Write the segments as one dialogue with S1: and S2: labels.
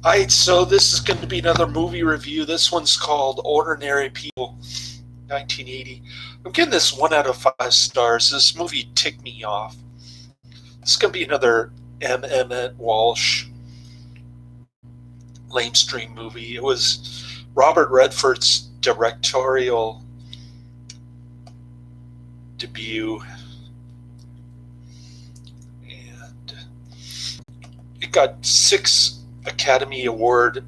S1: Alright, so this is going to be another movie review. This one's called Ordinary People, 1980. I'm giving this 1 out of 5 stars. This movie ticked me off. This is going to be another Emmet Walsh lamestream movie. It was Robert Redford's directorial debut, and it got 6 Academy Award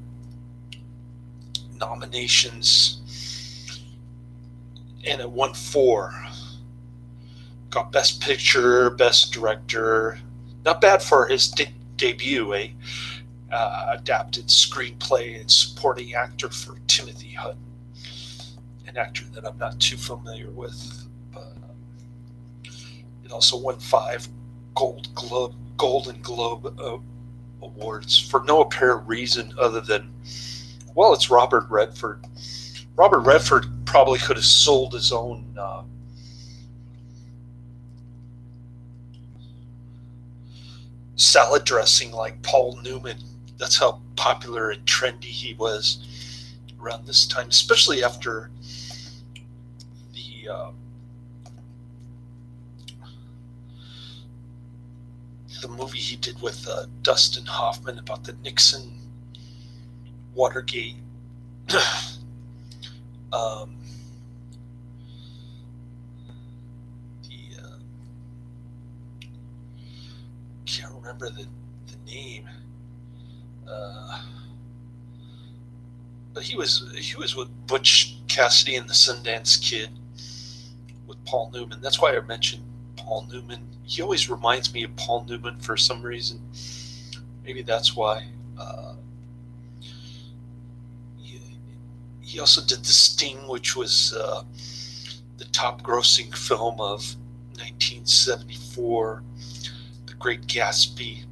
S1: nominations, and it won 4. Got Best Picture, Best Director. Not bad for his debut, adapted screenplay and supporting actor for Timothy Hutton, an actor that I'm not too familiar with. But it also won 5 Golden Globe awards for no apparent reason other than, well, it's Robert Redford. Robert Redford probably could have sold his own salad dressing like Paul Newman. That's how popular and trendy he was around this time, especially after the movie he did with Dustin Hoffman about the Nixon Watergate can't remember the name, but he was with Butch Cassidy and the Sundance Kid with Paul Newman. That's why I mentioned Paul Newman. He always reminds me of Paul Newman for some reason. Maybe that's why. He also did The Sting, which was the top-grossing film of 1974, The Great Gatsby,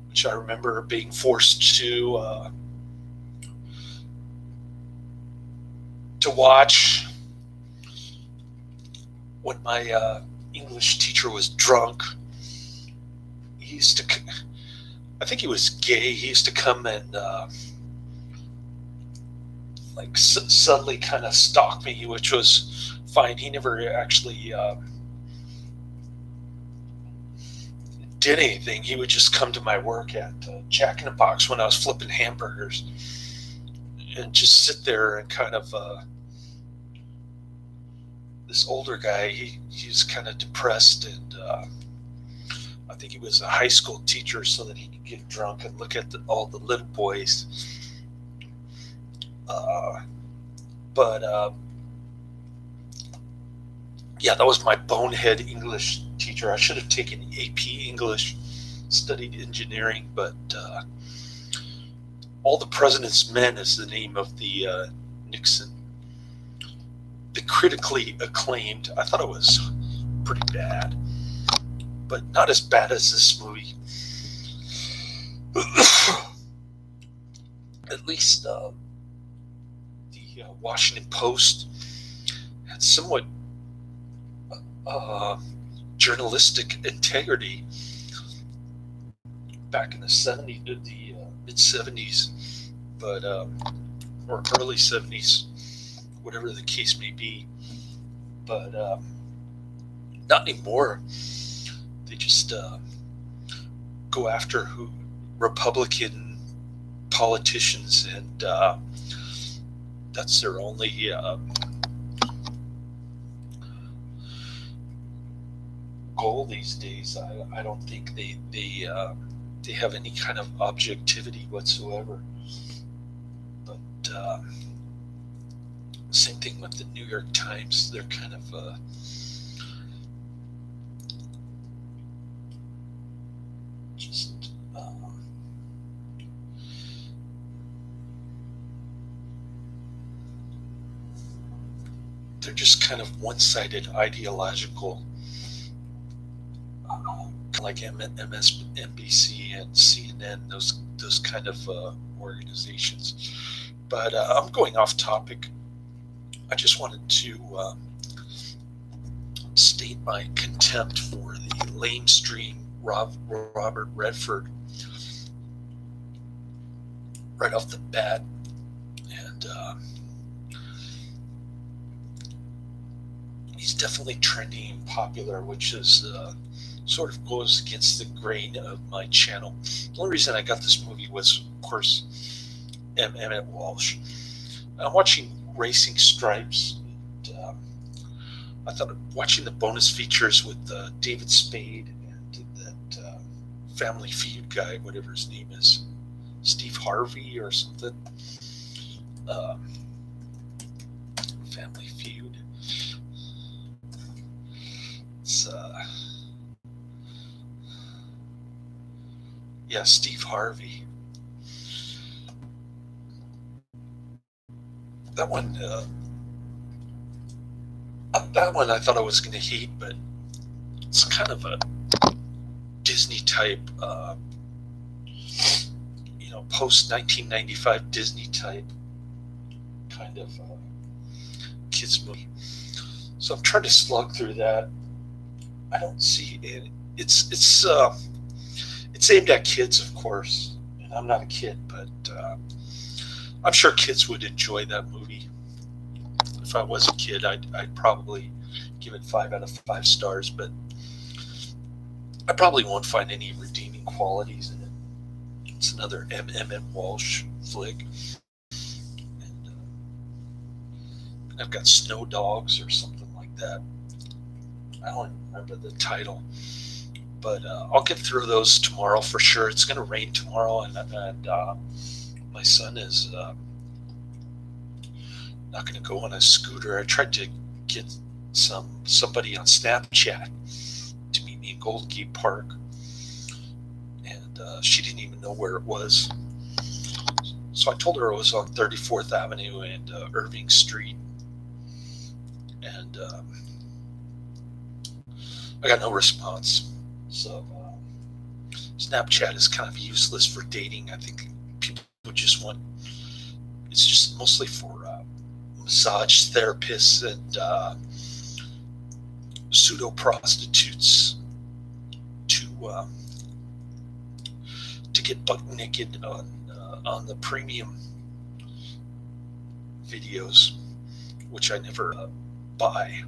S1: which I remember being forced to watch when my English teacher was drunk. He used to, I think he was gay. He used to come and subtly kind of stalk me, which was fine. He never actually did anything. He would just come to my work at Jack in the Box when I was flipping hamburgers and just sit there and kind of this older guy, he was kind of depressed, and I think he was a high school teacher so that he could get drunk and look at all the little boys. Yeah, that was my bonehead English teacher. I should have taken AP English, studied engineering, but All the President's Men is the name of the Nixon. The critically acclaimed. I thought it was pretty bad, but not as bad as this movie. At least the Washington Post had somewhat journalistic integrity back in the 70s, the mid 70s, but or early 70s, whatever the case may be. But not anymore. They just go after Republican politicians, and that's their only goal these days. I don't think they have any kind of objectivity whatsoever. But same thing with the New York Times. They're kind of just they're just kind of one-sided ideological, like Emmet, MSNBC, and CNN, those kind of organizations. But I'm going off topic. I just wanted to state my contempt for the lamestream Robert Redford. right off the bat. And he's definitely trending and popular, which is sort of goes against the grain of my channel. The only reason I got this movie was, of course, Emmet Walsh. I'm watching Racing Stripes. And, I thought watching the bonus features with David Spade and that Family Feud guy, whatever his name is, Steve Harvey or something. Family Feud. It's yeah, Steve Harvey. That one I thought I was going to hate, but it's kind of a Disney type, post 1995 Disney type kind of kids movie. So I'm trying to slug through that. I don't see it. It's aimed at kids, of course, and I'm not a kid, but I'm sure kids would enjoy that movie. If I was a kid, I'd probably give it 5 out of 5 stars, but I probably won't find any redeeming qualities in it. It's another Emmet Walsh flick. And I've got Snow Dogs or something like that. I don't remember the title, but I'll get through those tomorrow for sure. It's going to rain tomorrow, and my son is not going to go on a scooter. I tried to get somebody on Snapchat to meet me in Golden Gate Park, and she didn't even know where it was. So I told her it was on 34th Avenue and Irving Street, and I got no response. So Snapchat is kind of useless for dating. I think people just want, it's just mostly for massage therapists and pseudo prostitutes to get buck naked on the premium videos, which I never buy.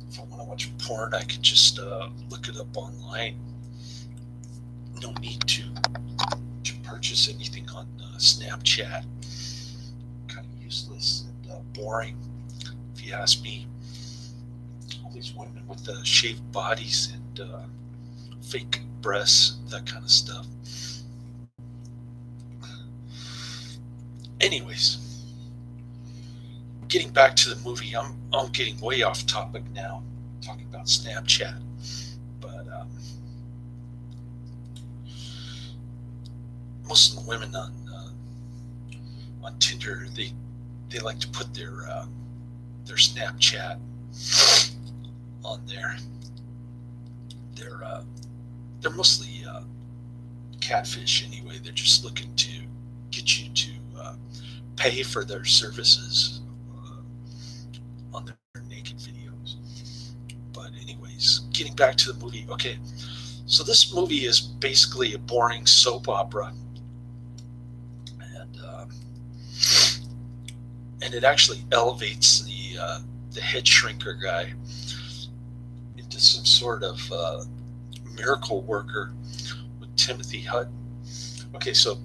S1: If I want to watch porn, I could just look it up online. No need to purchase anything on Snapchat. Kind of useless and boring, if you ask me. All these women with shaved bodies and fake breasts, that kind of stuff. Anyways, getting back to the movie, I'm getting way off topic now, talking about Snapchat. But most of the women on Tinder, they like to put their Snapchat on there. They're mostly catfish anyway. They're just looking to get you to pay for their services on their naked videos. But anyways, getting back to the movie. Okay, so this movie is basically a boring soap opera, and it actually elevates the head shrinker guy into some sort of miracle worker with Timothy Hutton. Okay, so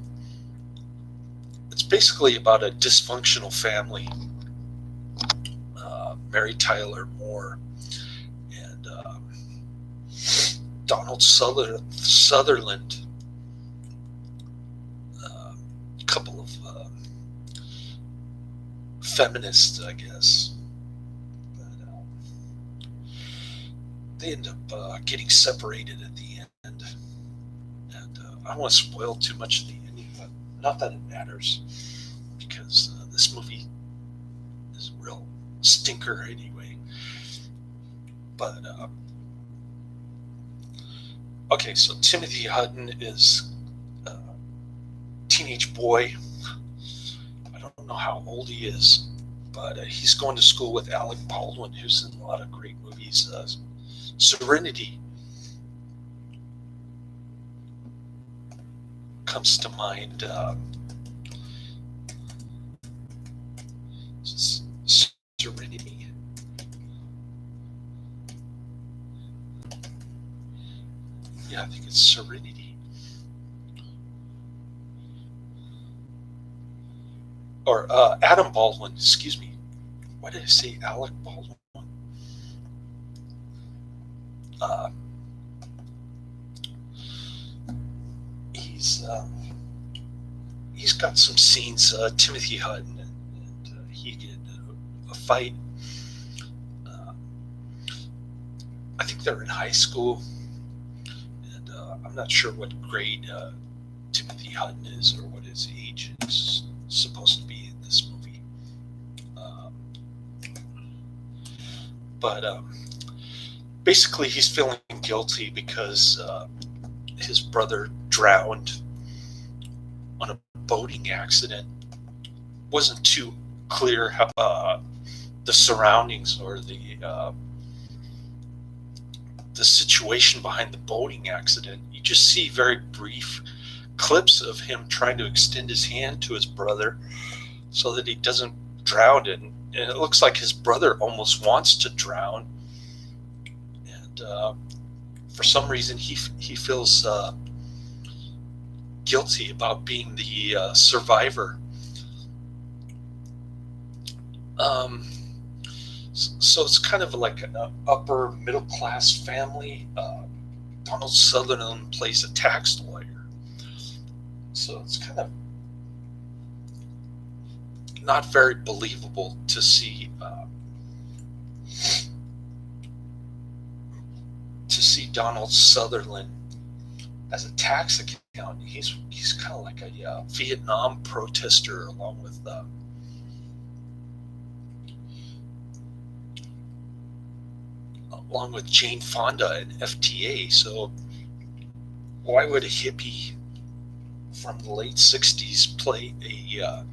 S1: it's basically about a dysfunctional family. Mary Tyler Moore and Donald Sutherland, a couple of feminists, I guess. But they end up getting separated at the end. And I don't want to spoil too much of the ending, but not that it matters, because this movie is a real stinker anyway. But okay, so Timothy Hutton is a teenage boy. I don't know how old he is, but he's going to school with Alec Baldwin, who's in a lot of great movies. Serenity, comes to mind. Serenity. Yeah, I think it's Serenity. Or Adam Baldwin, excuse me. Why did I say Alec Baldwin? He's got some scenes. Timothy Hutton and he get a fight. I think they're in high school, and I'm not sure what grade Timothy Hutton is or what his age is supposed to be in this movie. But basically, he's feeling guilty because his brother drowned on a boating accident. Wasn't too clear how the surroundings or the situation behind the boating accident. You just see very brief clips of him trying to extend his hand to his brother so that he doesn't drown, and it looks like his brother almost wants to drown, and for some reason he feels guilty about being the survivor. So it's kind of like an upper middle class family. Donald Sutherland plays a tax lawyer, so it's kind of not very believable to see Donald Sutherland as a tax accountant. He's kind of like a Vietnam protester, along with Jane Fonda and FTA. So why would a hippie from the late 60s play a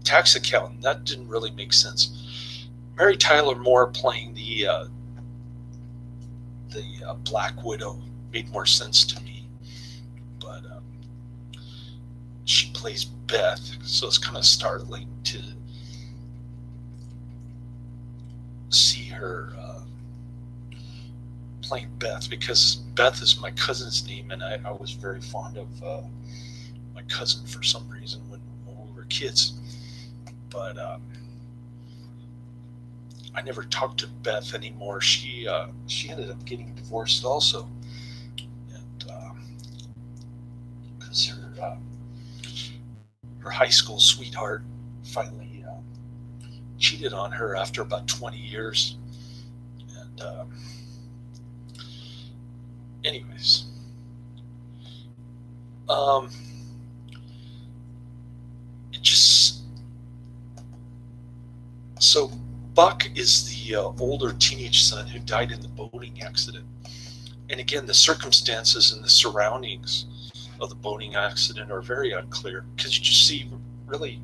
S1: tax accountant? That didn't really make sense. Mary Tyler Moore playing the Black Widow made more sense to me, but she plays Beth, so it's kind of startling to see her playing Beth, because Beth is my cousin's name, and I was very fond of my cousin for some reason when we were kids. But I never talked to Beth anymore. She ended up getting divorced also, and because her high school sweetheart finally cheated on her after about 20 years. And anyways, it just, so Buck is the older teenage son who died in the boating accident. And again, the circumstances and the surroundings of the boating accident are very unclear, because you just see really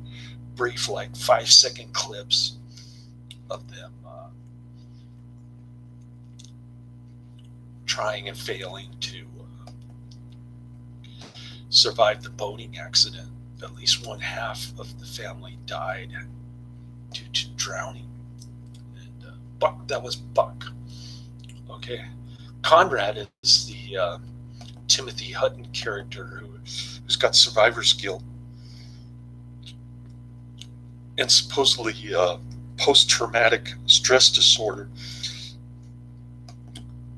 S1: brief, like 5-second clips of them trying and failing to survive the boating accident. At least one half of the family died due to drowning. And Buck, that was Buck. Okay. Conrad is the Timothy Hutton character who's got survivor's guilt and supposedly post-traumatic stress disorder.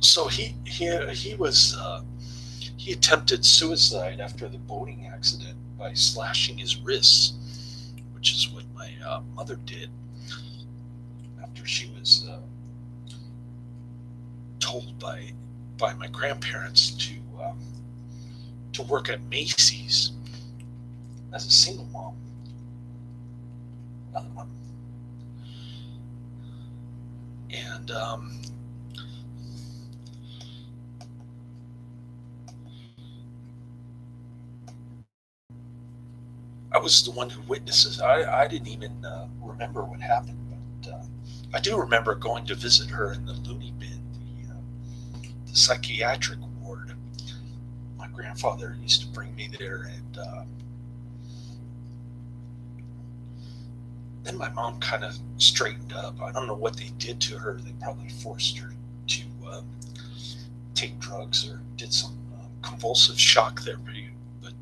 S1: So he attempted suicide after the boating accident by slashing his wrists, which is what my mother did after she was told by my grandparents to work at Macy's as a single mom. And I was the one who witnesses. I didn't even remember what happened, but I do remember going to visit her in the loony bin, the psychiatric ward. My grandfather used to bring me there, and then my mom kind of straightened up. I don't know what they did to her. They probably forced her to take drugs or did some convulsive shock therapy, but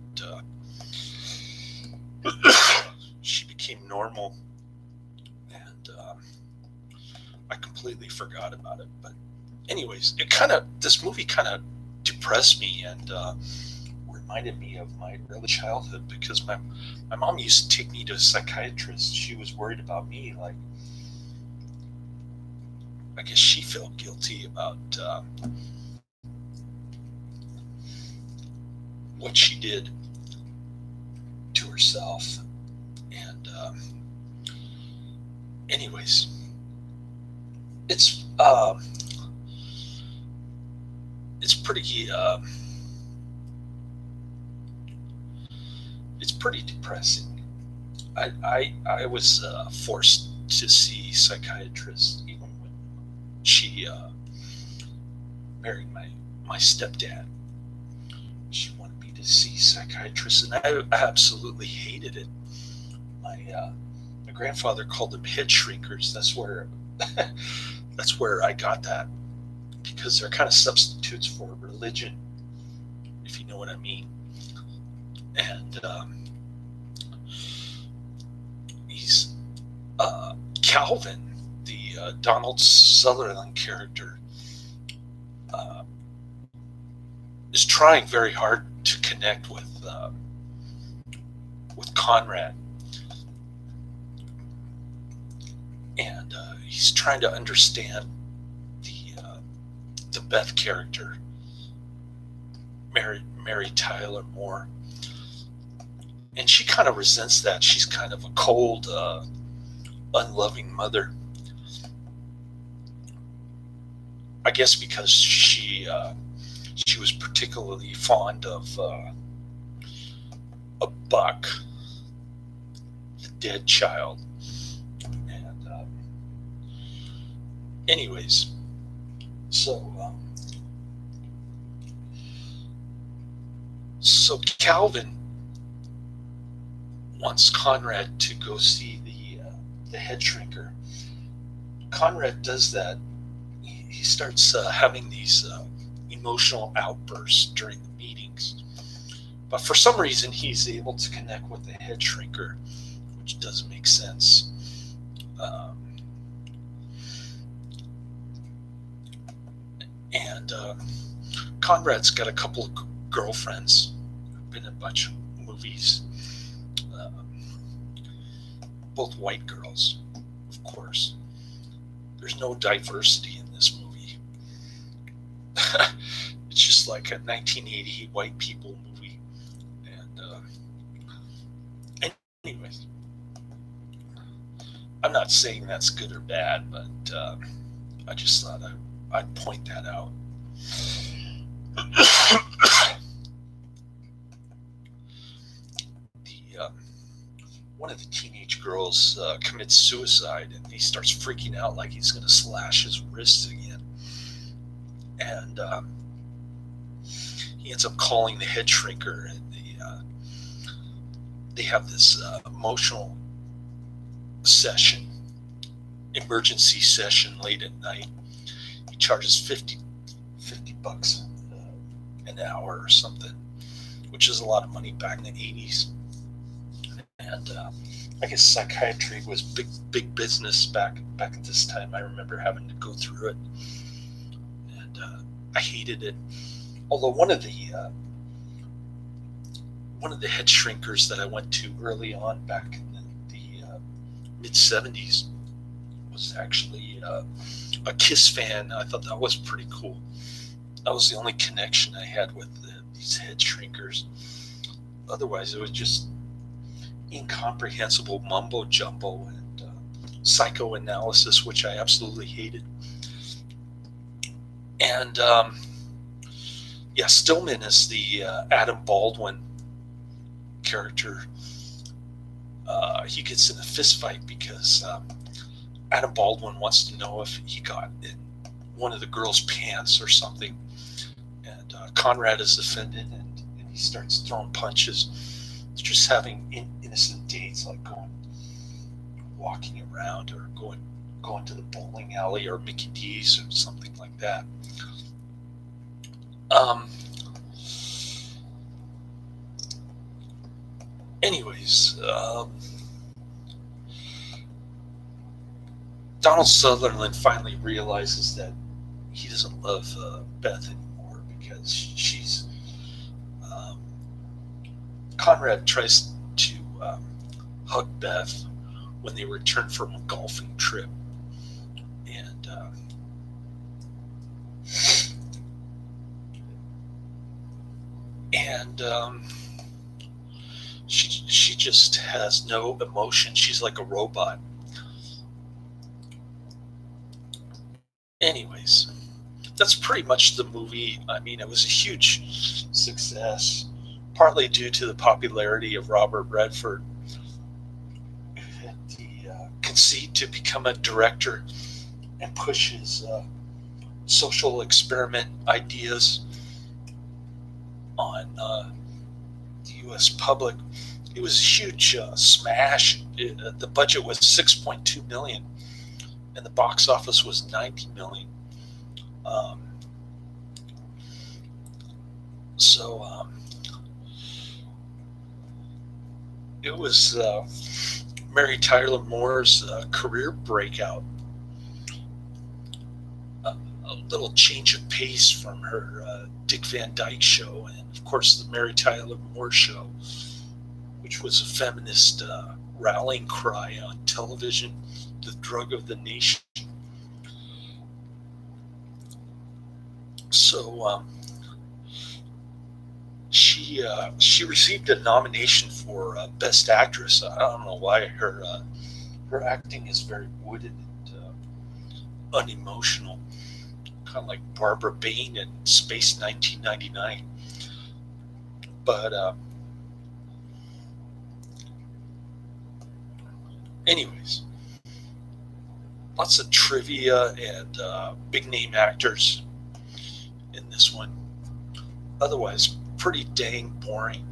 S1: she became normal, and I completely forgot about it. But anyways, this movie kind of depressed me and reminded me of my early childhood, because my mom used to take me to a psychiatrist. She was worried about me. Like, I guess she felt guilty about what she did to herself. And anyways, it's pretty depressing. I was forced to see psychiatrists even when she married my stepdad. She wanted me to see psychiatrists, and I absolutely hated it. My grandfather called them head shrinkers. That's where I got that, because they're kind of substitutes for religion, if you know what I mean. And he's Calvin, the Donald Sutherland character, is trying very hard to connect with Conrad, and he's trying to understand the Beth character, Mary Tyler Moore, and she kind of resents that. She's kind of a cold, unloving mother. I guess because she was particularly fond of a Buck, the dead child. And anyways, so Calvin wants Conrad to go see the head shrinker. Conrad does that. He starts having these emotional outbursts during the meetings, but for some reason he's able to connect with the head shrinker, which doesn't make sense. And Conrad's got a couple of girlfriends who've been in a bunch of movies, both white girls, of course. There's no diversity in this movie. It's just like a 1980 white people movie. And anyways, I'm not saying that's good or bad, but I just thought I'd point that out. One of the teenage girls commits suicide, and he starts freaking out like he's going to slash his wrists again. And he ends up calling the head shrinker, and they have this emotional session, emergency session late at night. He charges $50 an hour or something, which is a lot of money back in the 80s. And I guess psychiatry was big business back at this time. I remember having to go through it, and I hated it. Although one of the head shrinkers that I went to early on back in the mid 70s was actually a Kiss fan. I thought that was pretty cool. That was the only connection I had with these head shrinkers. Otherwise, it was just incomprehensible mumbo jumbo and psychoanalysis, which I absolutely hated. And Stillman is the Adam Baldwin character. He gets in a fist fight because Adam Baldwin wants to know if he got in one of the girls' pants or something, and Conrad is offended, and he starts throwing punches. Just having innocent dates, like walking around or going to the bowling alley or Mickey D's or something like that. Anyways, Donald Sutherland finally realizes that he doesn't love Beth anymore because she's. Conrad tries to hug Beth when they return from a golfing trip, and she just has no emotion. She's like a robot. Anyways, that's pretty much the movie. I mean, it was a huge success, partly due to the popularity of Robert Redford, the conceit to become a director and push his social experiment ideas on the U.S. public. It was a huge smash. The budget was $6.2 million, and the box office was $90 million. It was Mary Tyler Moore's career breakout. A little change of pace from her Dick Van Dyke Show, and of course the Mary Tyler Moore Show, which was a feminist rallying cry on television, the drug of the nation. So she received a nomination for Best Actress. I don't know why. Her acting is very wooded and unemotional, kind of like Barbara Bain in Space 1999. But anyways, lots of trivia and big name actors in this one. Otherwise, pretty dang boring.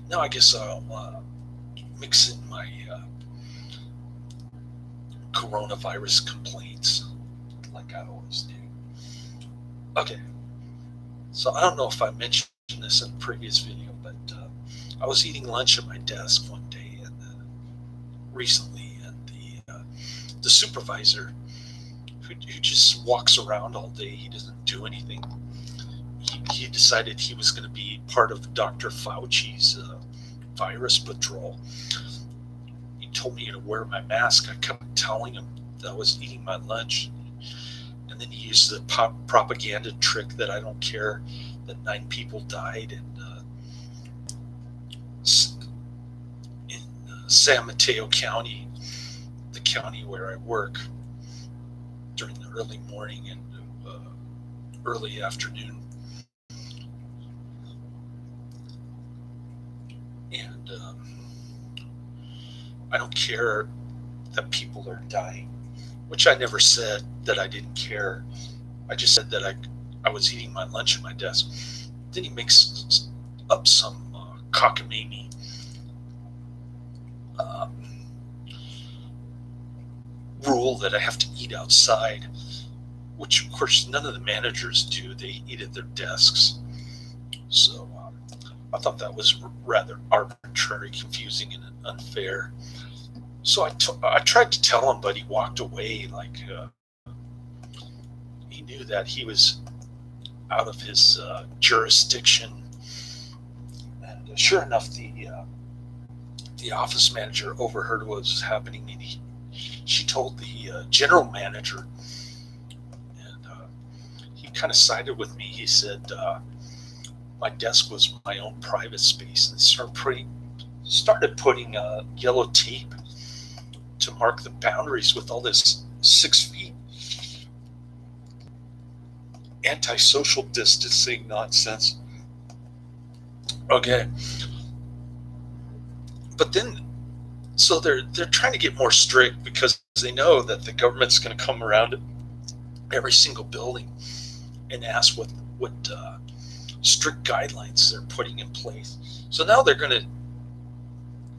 S1: Now I guess I'll mix in my coronavirus complaints like I always do. Okay, so I don't know if I mentioned this in a previous video, but I was eating lunch at my desk one day and recently, and the supervisor who just walks around all day, he doesn't do anything. He decided he was going to be part of Dr. Fauci's virus patrol. He told me to wear my mask. I kept telling him that I was eating my lunch. And then he used the propaganda trick that I don't care that 9 people died in San Mateo County, the county where I work, during the early morning and early afternoon. And I don't care that people are dying, which I never said that I didn't care. I just said that I was eating my lunch at my desk. Then he makes up some cockamamie rule that I have to eat outside, which of course none of the managers do. They eat at their desks. So I thought that was rather arbitrary, confusing, and unfair. So I tried to tell him, but he walked away like he knew that he was out of his jurisdiction. And sure enough, the office manager overheard what was happening, and she told the general manager, and he kind of sided with me. He said my desk was my own private space, and started putting yellow tape to mark the boundaries with all this 6 feet antisocial distancing nonsense. Okay, but then so they're trying to get more strict because they know that the government's going to come around every single building and ask what strict guidelines they're putting in place. So now they're going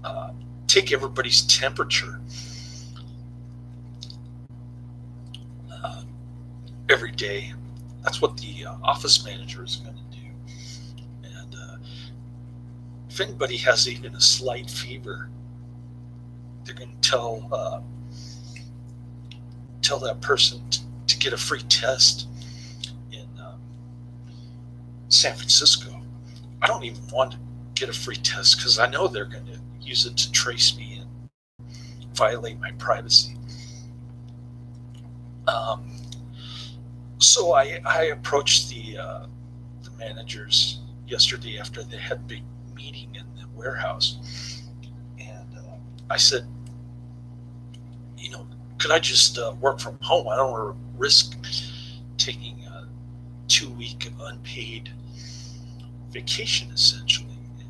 S1: to take everybody's temperature every day. That's what the office manager is going to do. And if anybody has even a slight fever, they're going to tell that person to get a free test in San Francisco. I don't even want to get a free test because I know they're going to use it to trace me and violate my privacy. So I approached the managers yesterday after they had a big meeting in the warehouse, and I said, could I just work from home? I don't want to risk taking a 2-week unpaid vacation, essentially. And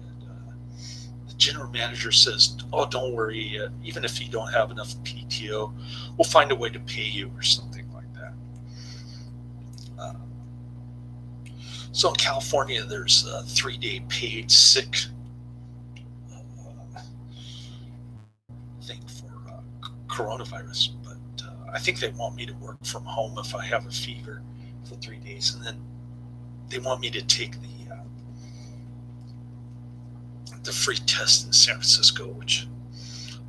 S1: the general manager says, oh, don't worry, even if you don't have enough PTO, we'll find a way to pay you or something like that. So in California, there's a 3-day paid sick thing for coronavirus, but I think they want me to work from home if I have a fever for 3 days, and then they want me to take the free test in San Francisco, which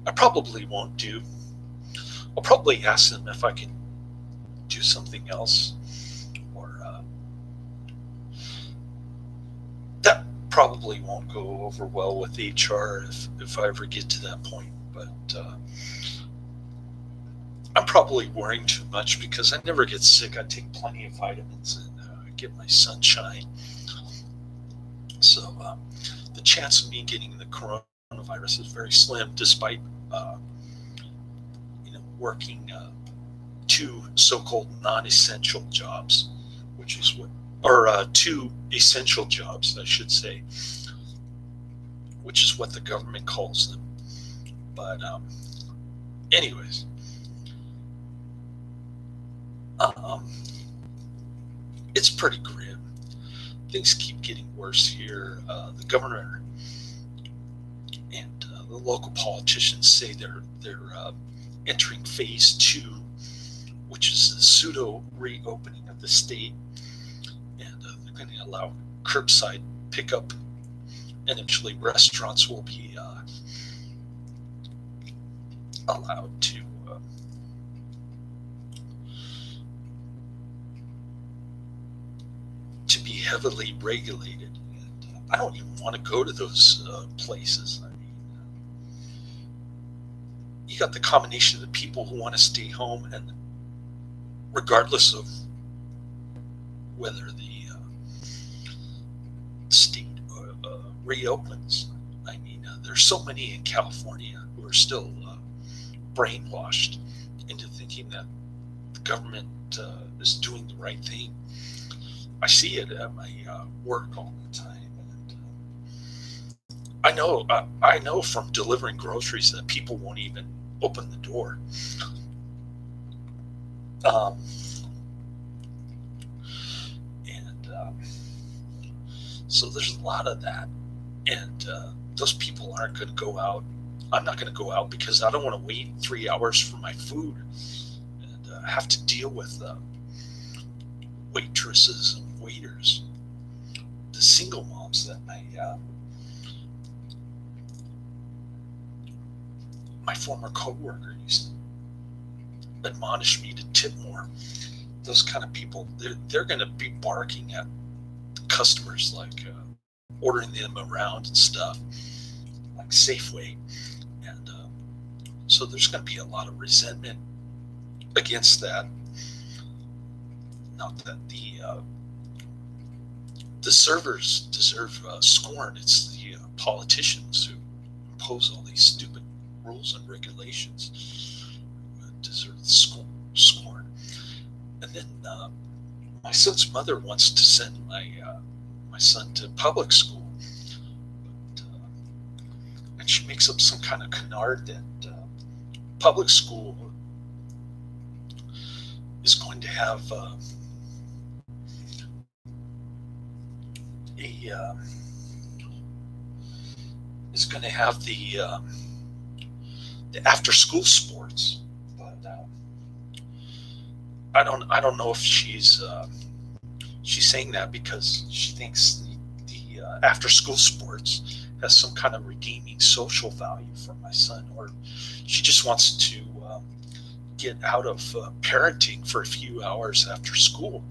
S1: I probably won't do. I'll probably ask them if I can do something else, or that probably won't go over well with HR if I ever get to that point. But I'm probably worrying too much because I never get sick. I take plenty of vitamins and I get my sunshine. So the chance of me getting the coronavirus is very slim, despite working 2 so-called non-essential jobs, which is or 2 essential jobs, I should say, which is what the government calls them. But anyways, it's pretty grim. Things keep getting worse here. The governor and the local politicians say they're entering phase 2, which is the pseudo reopening of the state, and they're going to allow curbside pickup, and eventually restaurants will be allowed to be heavily regulated. And I don't even want to go to those places. I mean, you got the combination of the people who want to stay home, and regardless of whether the state reopens. I mean, there's so many in California who are still brainwashed into thinking that the government is doing the right thing. I see it at my work all the time, and I know from delivering groceries that people won't even open the door. So there's a lot of that, and those people aren't going to go out. I'm not going to go out because I don't want to wait 3 hours for my food and have to deal with waitresses and waiters. The single moms that my former coworker used to admonish me to tip more. Those kind of people, they're going to be barking at customers, like ordering them around and stuff, like Safeway, and so there's going to be a lot of resentment against that. Not that the servers deserve scorn. It's the politicians who impose all these stupid rules and regulations who deserve scorn. And then my son's mother wants to send my son to public school, but, and she makes up some kind of canard that public school is going to have is going to have the after school sports, but I don't know if she's saying that because she thinks the after school sports has some kind of redeeming social value for my son, or she just wants to get out of parenting for a few hours after school.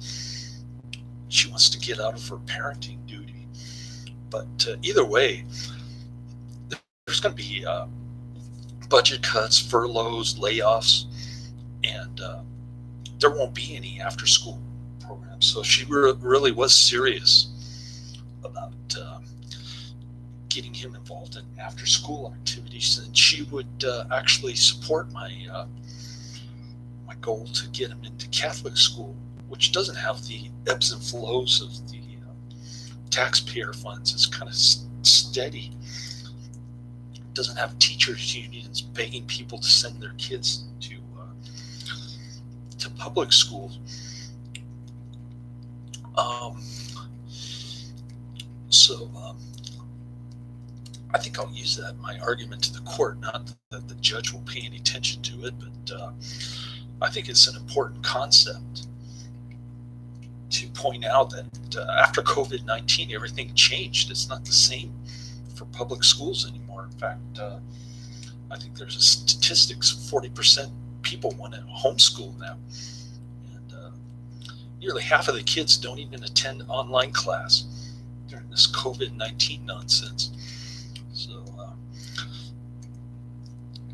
S1: She wants to get out of her parenting duty. But either way, there's going to be budget cuts, furloughs, layoffs, and there won't be any after school programs. So she really was serious about getting him involved in after school activities, and she would actually support my goal to get him into Catholic school, which doesn't have the ebbs and flows of the taxpayer funds. It's kind of steady. It doesn't have teachers unions begging people to send their kids to public schools. So I think I'll use that in my argument to the court. Not that the judge will pay any attention to it, but I think it's an important concept to point out that after COVID-19, everything changed. It's not the same for public schools anymore. In fact, I think there's a statistics, 40% people want to homeschool now. And nearly half of the kids don't even attend online class during this COVID-19 nonsense. So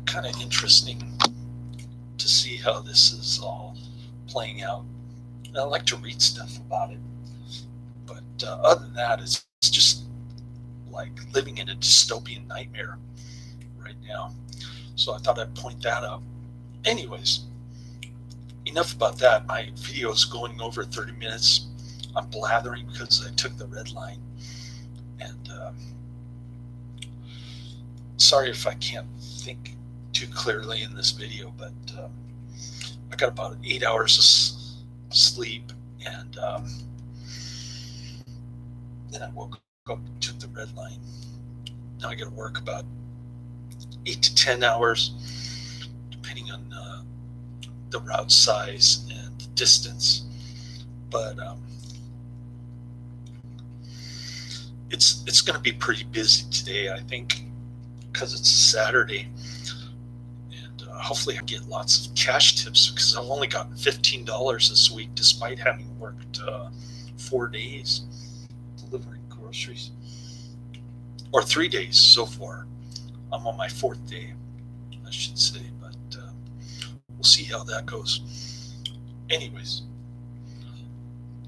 S1: kind of interesting to see how this is all playing out. And I like to read stuff about it, but other than that, it's just like living in a dystopian nightmare right now. So I thought I'd point that out. Anyways, enough about that. My video is going over 30 minutes. I'm blathering because I took the red line, and sorry if I can't think too clearly in this video, but I got about 8 hours of sleep, and then I woke up, took the red line. Now I got to work about 8 to 10 hours, depending on the route size and the distance. But it's going to be pretty busy today, I think, because it's Saturday. Hopefully I get lots of cash tips, because I've only gotten $15 this week despite having worked 4 days delivering groceries, or 3 days so far. I'm on my 4th day, I should say, but we'll see how that goes. Anyways,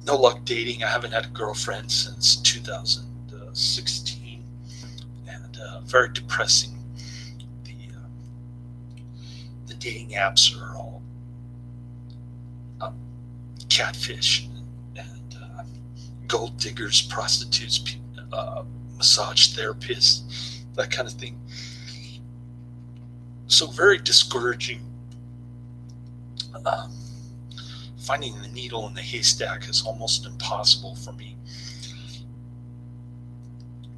S1: no luck dating. I haven't had a girlfriend since 2016, and very depressing. Dating apps are all catfish and gold diggers, prostitutes, massage therapists, that kind of thing. So very discouraging. Finding the needle in the haystack is almost impossible for me.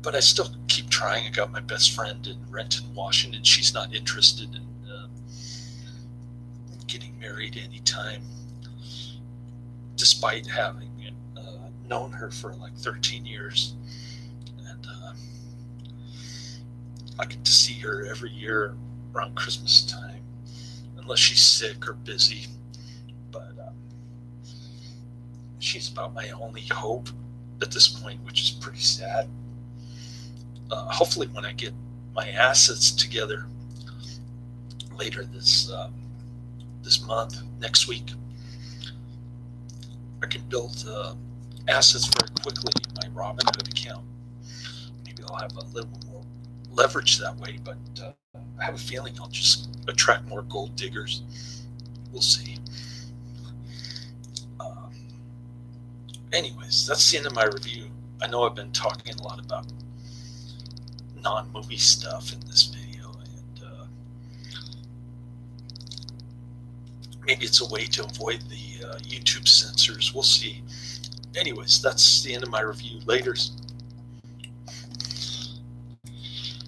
S1: But I still keep trying. I got my best friend in Renton, Washington. She's not interested in getting married anytime, despite having known her for like 13 years. And I get to see her every year around Christmas time, unless she's sick or busy. But she's about my only hope at this point, which is pretty sad. Hopefully when I get my assets together later this month, next week, I can build assets very quickly in my Robinhood account. Maybe I'll have a little more leverage that way, but I have a feeling I'll just attract more gold diggers. We'll see. Anyways, that's the end of my review. I know I've been talking a lot about non-movie stuff in this video, and maybe it's a way to avoid the YouTube censors. We'll see. Anyways, that's the end of my review. Laters.